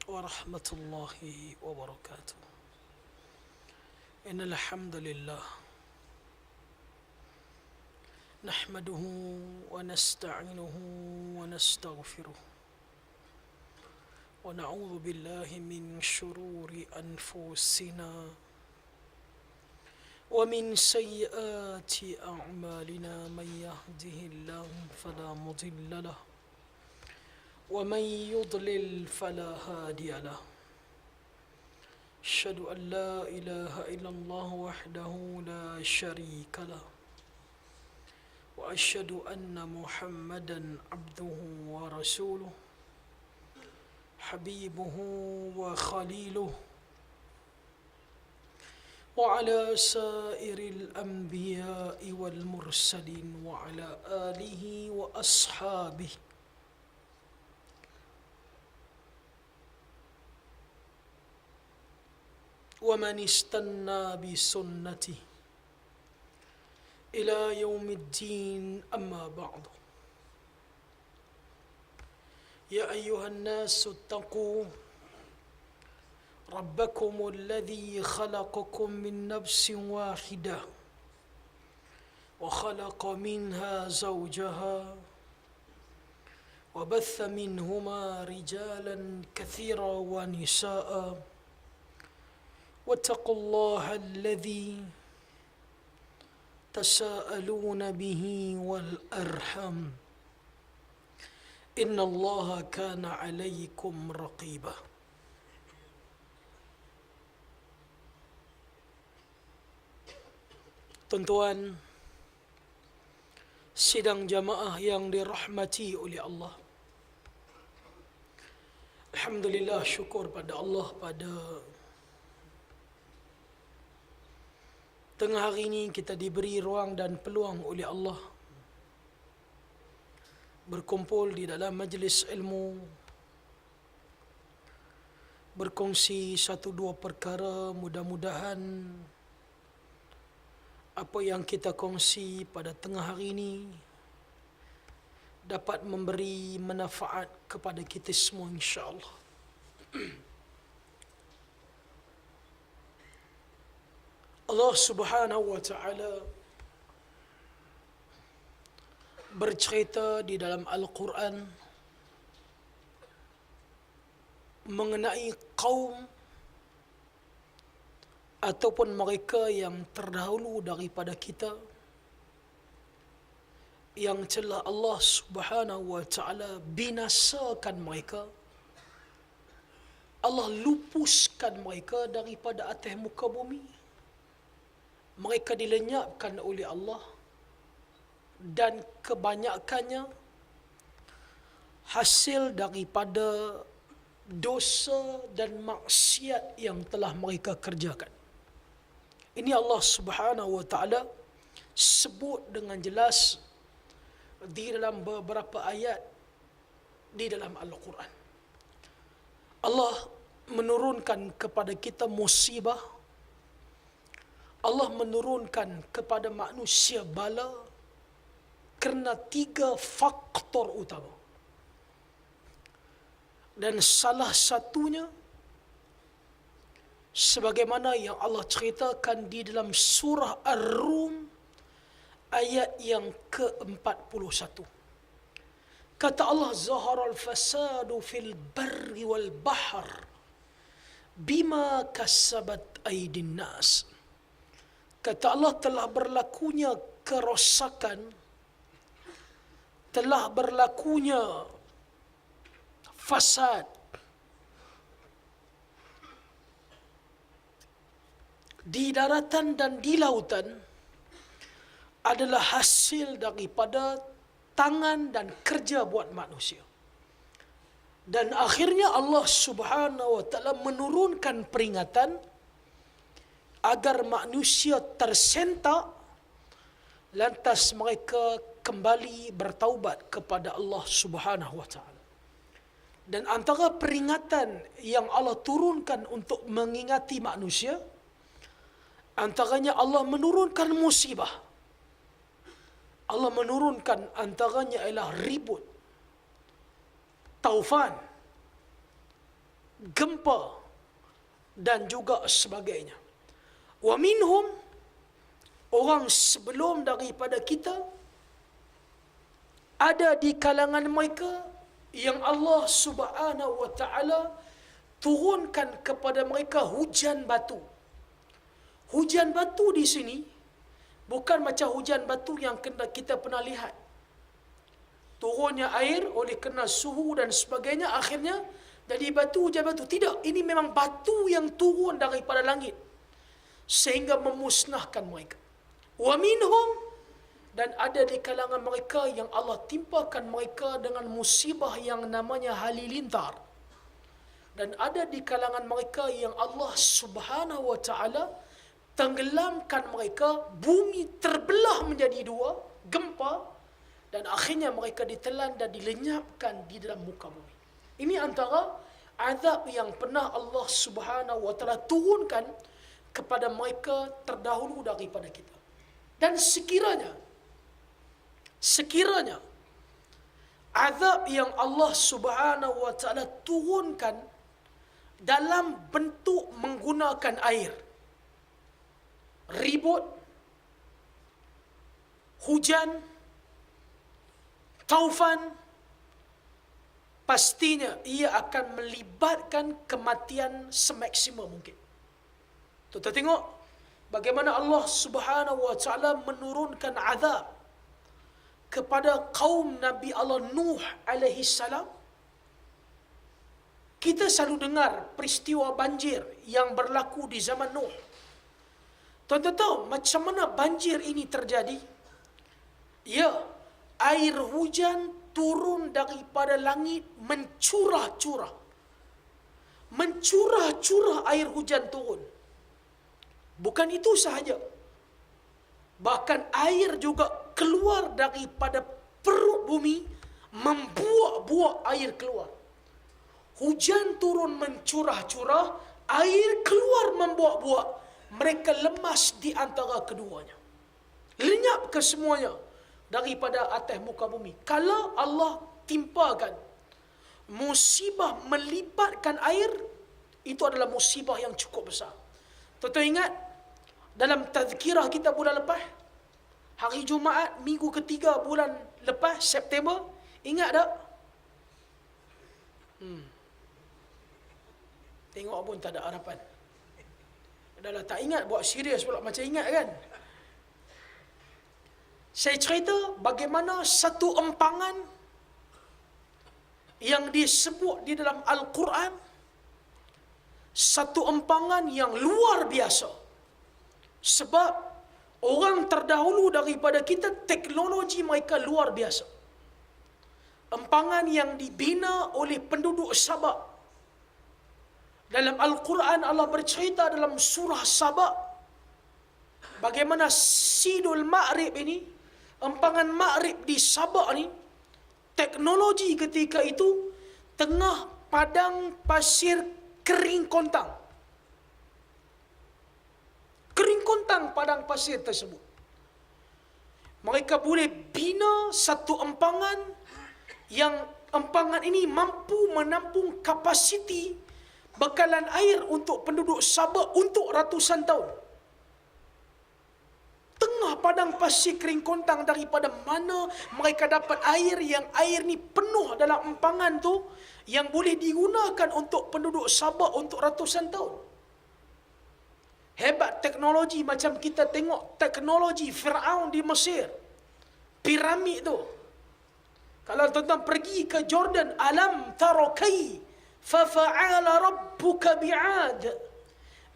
ورحمة الله وبركاته. إن الحمد لله نحمده ونستعينه ونستغفره ونعوذ بالله من شرور أنفسنا ومن سيئات أعمالنا. من يهده الله فلا مضل له ومن يضلل فلا هادي له. أشهد أن لا إله إلا الله وحده لا شريك له وأشهد أن محمدا عبده ورسوله حبيبه وخليله وعلى سائر الأنبياء والمرسلين وعلى آله وأصحابه ومن استنى بسنته إلى يوم الدين. أما بعد، يا أيها الناس اتقوا ربكم الذي خلقكم من نفس واحدة وخلق منها زوجها وبث منهما رجالا كثيرا ونساء واتقوا الله الذي تساءلون به والأرحم إن الله كان عليكم رقيبا. Tuan-tuan sidang jamaah yang dirahmati oleh Allah, alhamdulillah, syukur pada Allah pada tengah hari ini kita diberi ruang dan peluang oleh Allah berkumpul di dalam majlis ilmu, berkongsi satu dua perkara. Mudah-mudahan apa yang kita kongsi pada tengah hari ini dapat memberi manfaat kepada kita semua, insya-Allah. Allah Subhanahu wa taala bercerita di dalam Al-Quran mengenai kaum ataupun mereka yang terdahulu daripada kita yang telah Allah Subhanahu wa taala binasakan mereka. Allah lupuskan mereka daripada atas muka bumi. Mereka dilenyapkan oleh Allah dan kebanyakannya hasil daripada dosa dan maksiat yang telah mereka kerjakan. Ini Allah Subhanahu wa taala sebut dengan jelas di dalam beberapa ayat di dalam Al-Quran. Allah menurunkan kepada kita musibah. Allah menurunkan kepada manusia bala kerana 3 faktor utama. Dan salah satunya sebagaimana yang Allah ceritakan di dalam surah Ar-Rum ayat yang ke-41. Kata Allah, Zaharal fasadu fil barri wal bahr bima kasabat aydin nas. Kata Allah, telah berlakunya kerosakan, telah berlakunya fasad di daratan dan di lautan adalah hasil daripada tangan dan kerja buat manusia. Dan akhirnya Allah Subhanahu wa taala menurunkan peringatan agar manusia tersentak, lantas mereka kembali bertaubat kepada Allah Subhanahu wa taala. Dan antara peringatan yang Allah turunkan untuk mengingati manusia, antaranya Allah menurunkan musibah. Allah menurunkan antaranya ialah ribut, taufan, gempa dan juga sebagainya. Wa minhum, orang sebelum daripada kita, ada di kalangan mereka yang Allah Subhanahu wa taala turunkan kepada mereka hujan batu. Hujan batu di sini bukan macam hujan batu yang kita pernah lihat. Turunnya air oleh kerana suhu dan sebagainya, akhirnya jadi batu, hujan batu. Tidak, ini memang batu yang turun daripada langit sehingga memusnahkan mereka. Wa minhum, dan ada di kalangan mereka yang Allah timpakan mereka dengan musibah yang namanya halilintar. Dan ada di kalangan mereka yang Allah Subhanahu wa taala tenggelamkan mereka, bumi terbelah menjadi dua, gempa, dan akhirnya mereka ditelan dan dilenyapkan di dalam muka bumi. Ini antara azab yang pernah Allah Subhanahu wa taala turunkan kepada mereka terdahulu daripada kita. Dan sekiranya azab yang Allah Subhanahu wa taala turunkan dalam bentuk menggunakan air, ribut, hujan, taufan, pastinya ia akan melibatkan kematian semaksimum mungkin. Kita tengok bagaimana Allah Subhanahu wa taala menurunkan azab kepada kaum Nabi Allah Nuh alaihi salam. Kita selalu dengar peristiwa banjir yang berlaku di zaman Nuh. Tuan-tuan tahu macam mana banjir ini terjadi? Ya, air hujan turun daripada langit mencurah-curah. Mencurah-curah air hujan turun. Bukan itu sahaja. Bahkan air juga keluar daripada perut bumi, membuak-buak air keluar. Hujan turun mencurah-curah, air keluar membuak-buak. Mereka lemas di antara keduanya. Lenyap kesemuanya daripada atas muka bumi. Kalau Allah timpakan musibah melibatkan air, itu adalah musibah yang cukup besar. Tuan-tuan ingat dalam tazkirah kita bulan lepas, hari Jumaat minggu ketiga bulan lepas, September, ingat tak? Tengok pun tak ada harapan. Adalah tak ingat, buat serius pula macam ingat kan. Saya cerita bagaimana satu empangan yang disebut di dalam Al-Quran, satu empangan yang luar biasa. Sebab orang terdahulu daripada kita, teknologi mereka luar biasa. Empangan yang dibina oleh penduduk Sabak. Dalam Al-Quran Allah bercerita dalam surah Sabak bagaimana Sidul Ma'rib ini, empangan Ma'rib di Sabak ni, teknologi ketika itu tengah padang pasir kering kontang. Kering kontang padang pasir tersebut. Mereka boleh bina satu empangan yang empangan ini mampu menampung kapasiti bekalan air untuk penduduk Sabak untuk ratusan tahun. Tengah padang pasir kering kontang, daripada mana mereka dapat air yang air ni penuh dalam empangan tu yang boleh digunakan untuk penduduk Sabak untuk ratusan tahun. Hebat teknologi. Macam kita tengok teknologi Fir'aun di Mesir, piramid tu. Kalau tuan-tuan pergi ke Jordan, alam tara kaifa fa'ala rabbuka bi'ad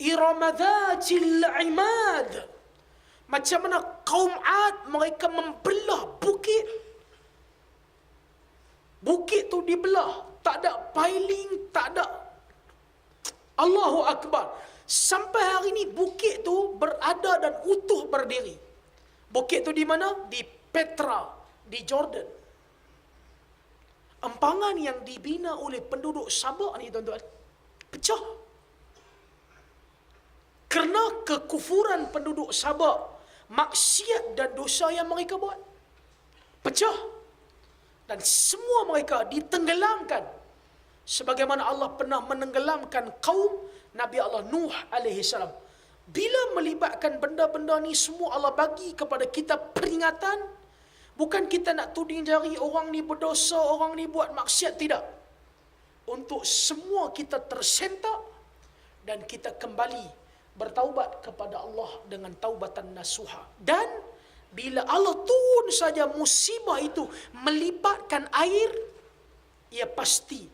irama dhatil imad. Macam mana kaum Ad mereka membelah bukit. Bukit tu dibelah, tak ada piling, tak ada. Allahu Akbar. Sampai hari ini bukit tu berada dan utuh berdiri. Bukit tu di mana? Di Petra, di Jordan. Empangan yang dibina oleh penduduk Sabak ni tuan-tuan, pecah. Kerana kekufuran penduduk Sabak, maksiat dan dosa yang mereka buat, pecah. Dan semua mereka ditenggelamkan Sebagaimana Allah pernah menenggelamkan kaum Nabi Allah Nuh alaihi salam. Bila melibatkan benda-benda ni semua, Allah bagi kepada kita peringatan. Bukan kita nak tuding jari orang ni berdosa, orang ni buat maksiat, tidak. Untuk semua kita tersentak dan kita kembali bertaubat kepada Allah dengan taubatan nasuha. Dan bila Allah turun saja musibah itu melibatkan air, ia pasti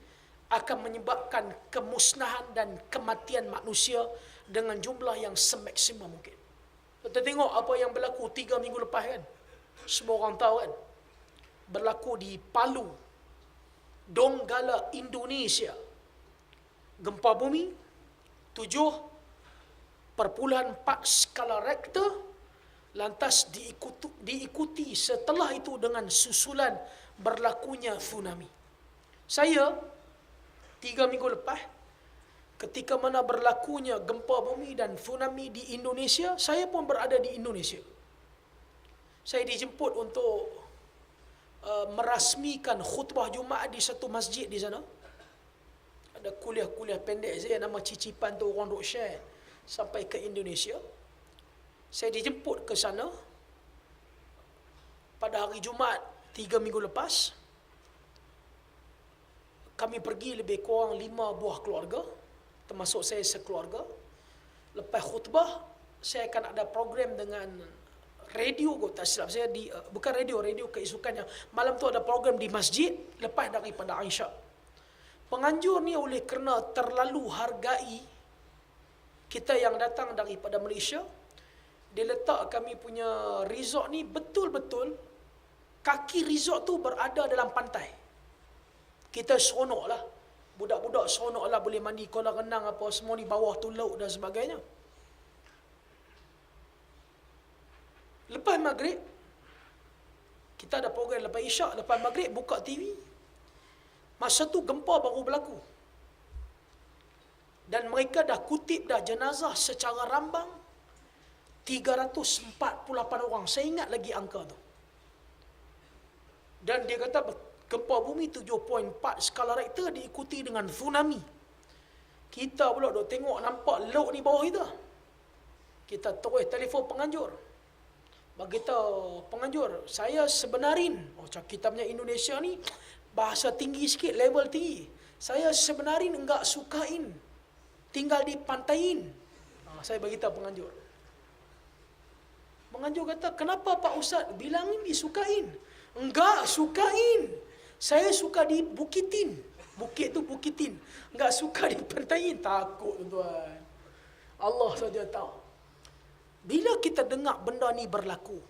akan menyebabkan kemusnahan dan kematian manusia dengan jumlah yang semaksimum mungkin. Kita tengok apa yang berlaku 3 minggu lepas kan. Semua orang tahu kan. Berlaku di Palu, Donggala, Indonesia. Gempa bumi 7.4 skala Richter. Lantas diikuti setelah itu dengan susulan berlakunya tsunami. Saya 3 minggu lepas, ketika mana berlakunya gempa bumi dan tsunami di Indonesia, saya pun berada di Indonesia. Saya dijemput untuk merasmikan khutbah Jumaat di satu masjid di sana. Ada kuliah-kuliah pendek saya, nama cicipan tu orang duk share sampai ke Indonesia. Saya dijemput ke sana pada hari Jumaat 3 minggu lepas. Kami pergi lebih kurang 5 buah keluarga, termasuk saya sekeluarga. Lepas khutbah, saya akan ada program dengan radio, tak silap saya, bukan radio keisukannya. Malam tu ada program di masjid lepas daripada Aisyah. Penganjur ni oleh kerana terlalu hargai kita yang datang daripada Malaysia, dia letak kami punya resort ni betul-betul kaki resort tu berada dalam pantai. Kita seronok lah, budak-budak seronok lah, boleh mandi kolam renang apa semua di bawah tu, laut dan sebagainya. Lepas maghrib, kita ada program lepas isyak. Lepas maghrib buka TV, masa tu gempa baru berlaku. Dan mereka dah kutip dah jenazah secara rambang 348 orang. Saya ingat lagi angka tu. Dan dia kata gempa bumi 7.4 skala Richter diikuti dengan tsunami. Kita pula duk tengok nampak laut ni bawah kita. Kita terus telefon penganjur. Beritahu penganjur, saya sebenarin, kita punya Indonesia ni bahasa tinggi sikit, level tinggi. Saya sebenarin enggak sukain tinggal di pantaiin. Saya beritahu penganjur. Penganjur kata, kenapa Pak Ustaz? Bilangin disukain. Enggak sukain. Saya suka di bukitin. Bukit tu bukitin. Enggak suka di pantaiin. Takut tuan. Allah saja tahu. Bila kita dengar benda ni berlaku,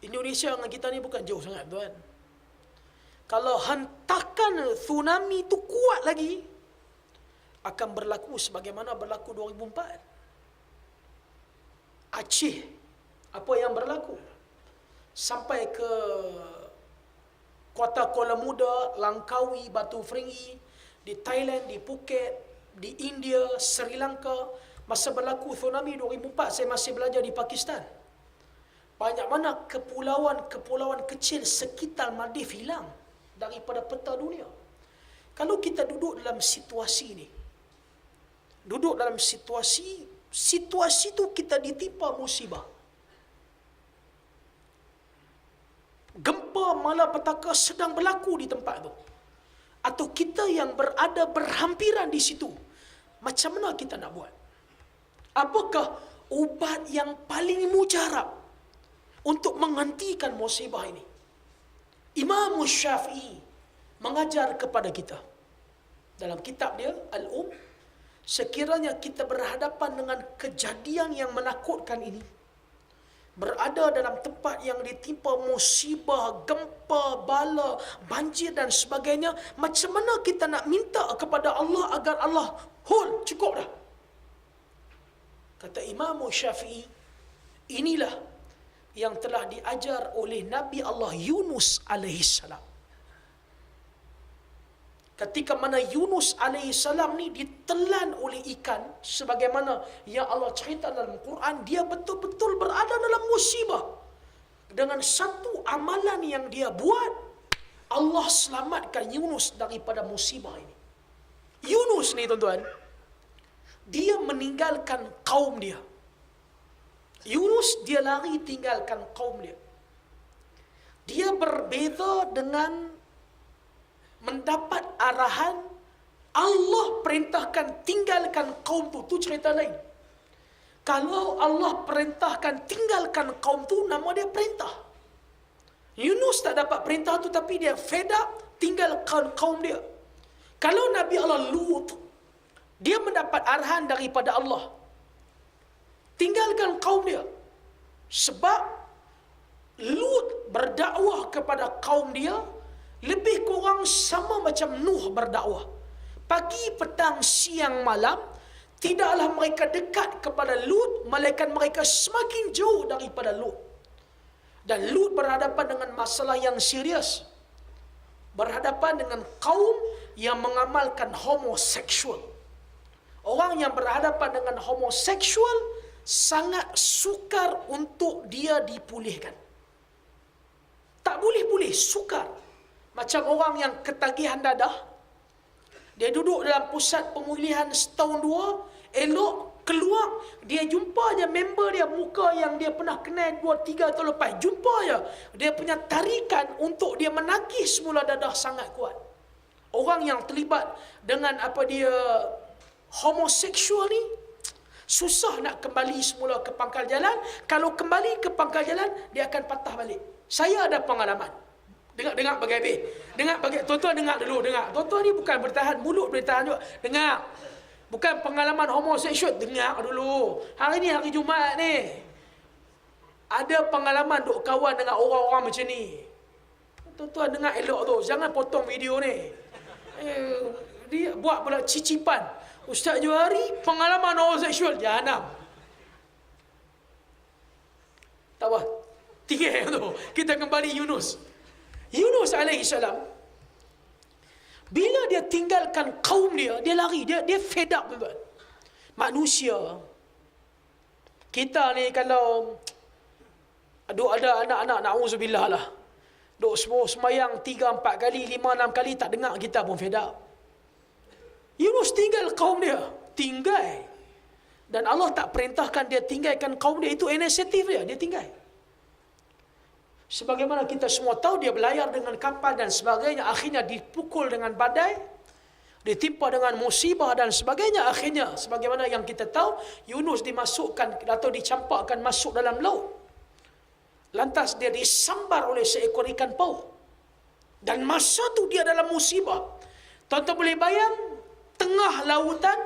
Indonesia dengan kita ni bukan jauh sangat tuan. Kalau hentakan tsunami tu kuat lagi, akan berlaku sebagaimana berlaku 2004. Aceh, apa yang berlaku? Sampai ke Kota Kuala Muda, Langkawi, Batu Ferringhi, di Thailand, di Phuket, di India, Sri Lanka. Masa berlaku tsunami 2004, saya masih belajar di Pakistan. Banyak mana kepulauan kecil sekitar Maldives hilang daripada peta dunia. Kalau kita duduk dalam situasi ni, situasi tu kita ditimpa musibah. Gempa malapetaka sedang berlaku di tempat tu. Atau kita yang berada berhampiran di situ. Macam mana kita nak buat? Apakah ubat yang paling mujarab untuk menghentikan musibah ini? Imam Syafi'i mengajar kepada kita dalam kitab dia Al-Um, sekiranya kita berhadapan dengan kejadian yang menakutkan ini, berada dalam tempat yang ditimpa musibah, gempa, bala, banjir dan sebagainya, macam mana kita nak minta kepada Allah agar Allah hold, cukup dah. Kata Imam Syafi'i, inilah yang telah diajar oleh Nabi Allah Yunus alaihissalam. Ketika mana Yunus alaihissalam ni ditelan oleh ikan, sebagaimana yang Allah cerita dalam Quran, dia betul-betul berada dalam musibah. Dengan satu amalan yang dia buat, Allah selamatkan Yunus daripada musibah ini. Yunus ni tuan-tuan, dia meninggalkan kaum dia. Yunus dia lari tinggalkan kaum dia. Dia berbeza dengan mendapat arahan Allah perintahkan tinggalkan kaum tu cerita lain. Kalau Allah perintahkan tinggalkan kaum tu, nama dia perintah. Yunus tak dapat perintah tu, tapi dia fed up tinggalkan kaum dia. Kalau Nabi Allah Lut, dia mendapat arahan daripada Allah, tinggalkan kaum dia. Sebab Lut berdakwah kepada kaum dia lebih kurang sama macam Nuh berdakwah. Pagi, petang, siang, malam, tidaklah mereka dekat kepada Lut, melainkan mereka semakin jauh daripada Lut. Dan Lut berhadapan dengan masalah yang serius. Berhadapan dengan kaum yang mengamalkan homoseksual. Orang yang berhadapan dengan homoseksual sangat sukar untuk dia dipulihkan. Tak boleh pulih, sukar. Macam orang yang ketagihan dadah, dia duduk dalam pusat pemulihan setahun dua, elok keluar, dia jumpa je member dia, muka yang dia pernah kenal 2-3 tahun lepas, jumpa je. Dia punya tarikan untuk dia menagih semula dadah sangat kuat. Orang yang terlibat dengan homoseksual ni, susah nak kembali semula ke pangkal jalan. Kalau kembali ke pangkal jalan, dia akan patah balik. Saya ada pengalaman. Dengar bagi habis. Tuan-tuan dengar dulu, dengar. Tuan-tuan ni bukan bertahan, mulut boleh tahan juga. Dengar. Bukan pengalaman homoseksual, dengar dulu. Hari ni hari Jumaat ni. Ada pengalaman duk kawan dengan orang-orang macam ni. Tuan-tuan dengar elok tu, jangan potong video ni. Dia buat pula cicipan. Ustaz Johari, pengalaman homoseksual, jahanam. Tak apa. Tiga tu. Kita kembali Yunus. Yunus alaihissalam, bila dia tinggalkan kaum dia, dia lari, dia fed up, tuan-tuan. Manusia, kita ni kalau ada anak-anak, na'udzubillah lah, duk semayang 3-4 kali, 5-6 kali, tak dengar kita pun fed up. Yunus tinggal kaum dia, tinggal. Dan Allah tak perintahkan dia tinggalkan kaum dia, itu inisiatif dia tinggal. Sebagaimana kita semua tahu, dia berlayar dengan kapal dan sebagainya, akhirnya dipukul dengan badai, ditimpa dengan musibah dan sebagainya. Akhirnya, sebagaimana yang kita tahu, Yunus dimasukkan atau dicampakkan masuk dalam laut. Lantas dia disambar oleh seekor ikan paus. Dan masa tu dia dalam musibah. Tuan-tuan boleh bayang, tengah lautan,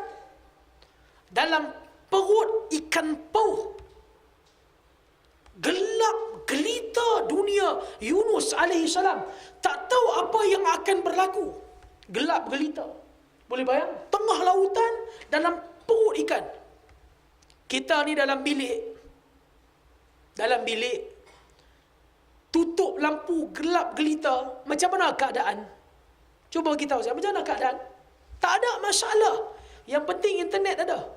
dalam perut ikan paus, gelap gelita dunia. Yunus alaihissalam tak tahu apa yang akan berlaku. Gelap gelita. Boleh bayang? Tengah lautan, dalam perut ikan. Kita ni dalam bilik. Tutup lampu, gelap gelita. Macam mana keadaan? Cuba kita tahu, macam mana keadaan? Tak ada masalah. Yang penting internet ada.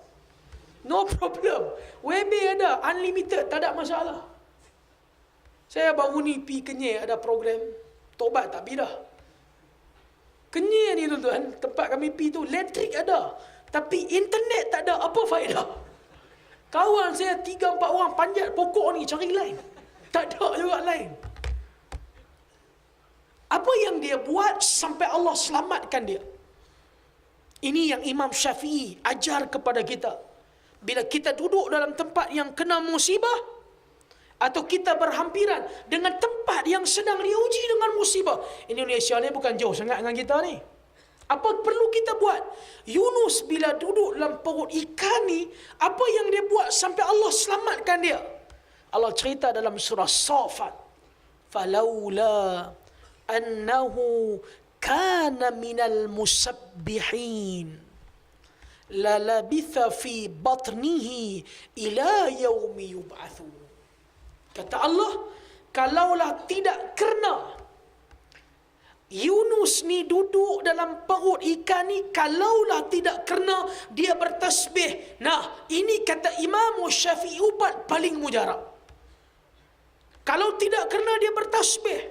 No problem. WB ada, unlimited, tak ada masalah. Saya baru ni pergi Kenyir, ada program tobat tak bidah. Kenyir ni tuan-tuan, tempat kami pergi tu, elektrik ada, tapi internet tak ada, apa faedah? Kawan saya 3-4 orang panjat pokok ni cari line, tak ada juga line. Apa yang dia buat sampai Allah selamatkan dia? Ini yang Imam Syafi'i ajar kepada kita. Bila kita duduk dalam tempat yang kena musibah, atau kita berhampiran dengan tempat yang sedang diuji dengan musibah. Indonesia ni bukan jauh sangat dengan kita ni. Apa perlu kita buat? Yunus bila duduk dalam perut ikan ni, apa yang dia buat sampai Allah selamatkan dia? Allah cerita dalam surah Safat. Falaula annahu kana minal musabbihin lalabitha fi batnihi ila yaumi yub'athun. Kata Allah, kalaulah tidak kerana Yunus ni duduk dalam perut ikan ni, kalaulah tidak kerana dia bertasbih. Nah, ini kata Imam Syafi'i ubat paling mujarab. Kalau tidak kerana dia bertasbih,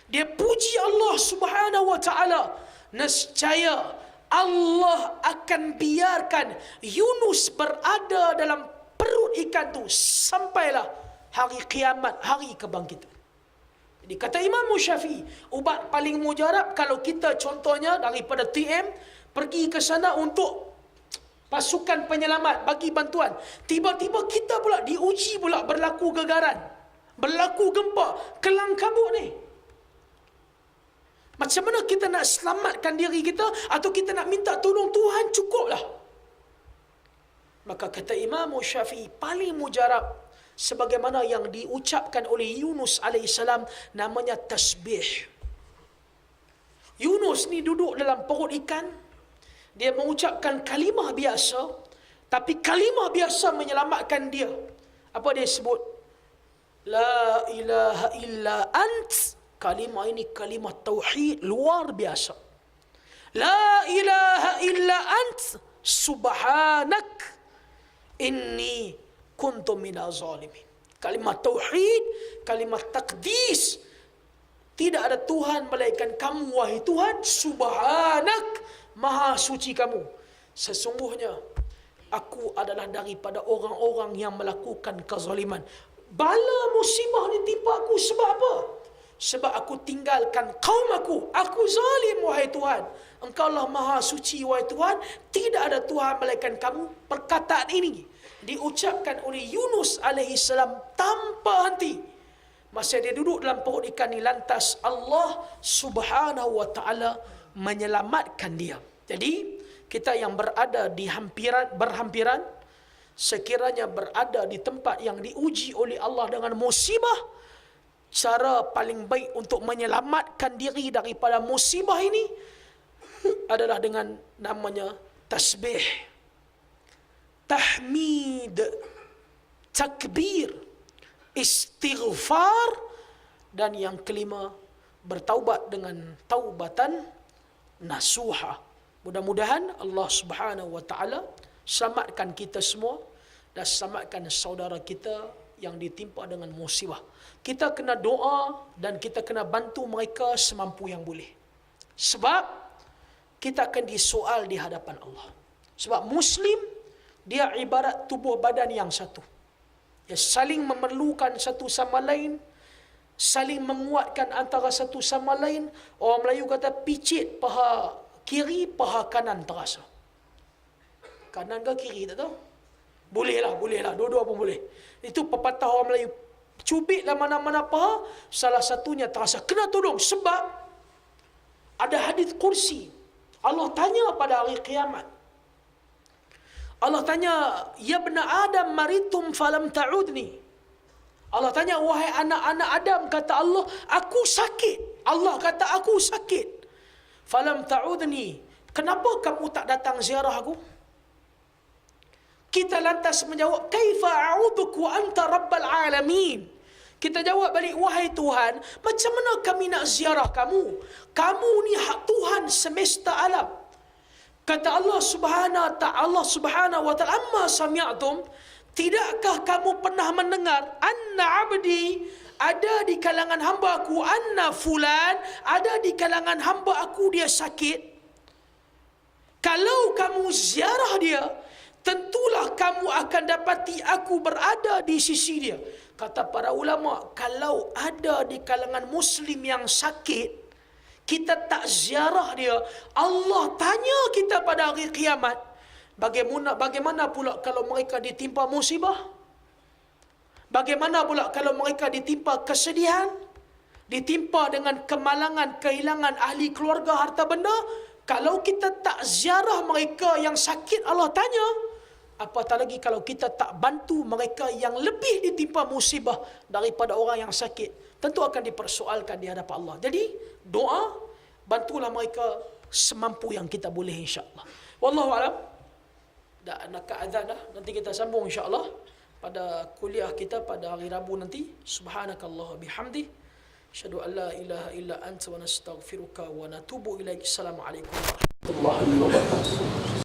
dia puji Allah Subhanahu wa taala, nescaya Allah akan biarkan Yunus berada dalam perut ikan tu sampailah hari kiamat, hari kebangkitan. Jadi kata Imam Syafi'i, ubat paling mujarab kalau kita contohnya daripada TM pergi ke sana untuk pasukan penyelamat bagi bantuan, tiba-tiba kita pula diuji pula, berlaku gegaran, berlaku gempa, kelang kabut ni. Macam mana kita nak selamatkan diri kita, atau kita nak minta tolong Tuhan? Cukuplah. Maka kata Imam Syafi'i, paling mujarab sebagaimana yang diucapkan oleh Yunus alaihissalam, namanya tasbih. Yunus ni duduk dalam perut ikan, dia mengucapkan kalimah biasa, tapi kalimah biasa menyelamatkan dia. Apa dia sebut? La ilaha illa ant. Kalimah ini kalimah tauhid luar biasa. La ilaha illa ant subhanak inni kuntu minaz zalimin. Kalimah tauhid, kalimah takdis. Tidak ada Tuhan melainkan kamu, wahai Tuhan. Subhanak, maha suci kamu. Sesungguhnya aku adalah daripada orang-orang yang melakukan kezaliman. Bala musibah ni timpa aku sebab apa? Sebab aku tinggalkan kaum aku. Aku zalim, wahai Tuhan. Engkaulah maha suci, wahai Tuhan. Tidak ada Tuhan melainkan kamu. Perkataan ini diucapkan oleh Yunus alaihissalam tanpa henti. Masa dia duduk dalam perut ikan ni, lantas Allah Subhanahu wa taala menyelamatkan dia. Jadi kita yang berada di berhampiran, sekiranya berada di tempat yang diuji oleh Allah dengan musibah, cara paling baik untuk menyelamatkan diri daripada musibah ini adalah dengan namanya tasbih, tahmid, takbir, istighfar, dan yang kelima, bertaubat dengan taubatan nasuha. Mudah-mudahan Allah Subhanahu wa taala selamatkan kita semua dan selamatkan saudara kita yang ditimpa dengan musibah. Kita kena doa dan kita kena bantu mereka semampu yang boleh. Sebab kita akan disoal di hadapan Allah. Sebab Muslim, dia ibarat tubuh badan yang satu. Dia saling memerlukan satu sama lain, saling menguatkan antara satu sama lain. Orang Melayu kata picit paha kiri, paha kanan terasa. Kanan ke kiri tak tahu? Bolehlah, dua-dua pun boleh. Itu pepatah orang Melayu. Cubitlah mana-mana paha, salah satunya terasa. Kena tolong, sebab ada hadis kursi. Allah tanya pada hari kiamat. Allah tanya, ya bna Adam maritum falam ta'udni. Allah tanya, wahai anak-anak Adam, kata Allah, aku sakit. Allah kata, aku sakit. Falam ta'udni. Kenapa kamu tak datang ziarah aku? Kita lantas menjawab, kaifa a'uduk wa anta rabbal alamin. Kita jawab balik, wahai Tuhan, macam mana kami nak ziarah kamu? Kamu ni hak Tuhan semesta alam. Kata Allah Subhanahu wa ta'ala, amma sami'tum, tidakkah kamu pernah mendengar, anna abdi, ada di kalangan hamba aku, anna fulan, ada di kalangan hamba aku dia sakit. Kalau kamu ziarah dia, tentulah kamu akan dapati aku berada di sisi dia. Kata para ulama, kalau ada di kalangan Muslim yang sakit, kita tak ziarah dia, Allah tanya kita pada hari kiamat, bagaimana pula kalau mereka ditimpa musibah? Bagaimana pula kalau mereka ditimpa kesedihan? Ditimpa dengan kemalangan, kehilangan ahli keluarga, harta benda? Kalau kita tak ziarah mereka yang sakit, Allah tanya. Apatah lagi kalau kita tak bantu mereka yang lebih ditimpa musibah daripada orang yang sakit. Tentu akan dipersoalkan di hadapan Allah. Jadi, doa, bantulah mereka semampu yang kita boleh, insyaAllah. Wallahu'alam. Dah nak ke azan dah. Nanti kita sambung insyaAllah pada kuliah kita pada hari Rabu nanti. Subhanakallah bihamdi. Asyhadu an la ilaha illa anta wa nastaghfiruka wa natubu ilaik. Assalamualaikum warahmatullahi wabarakatuh.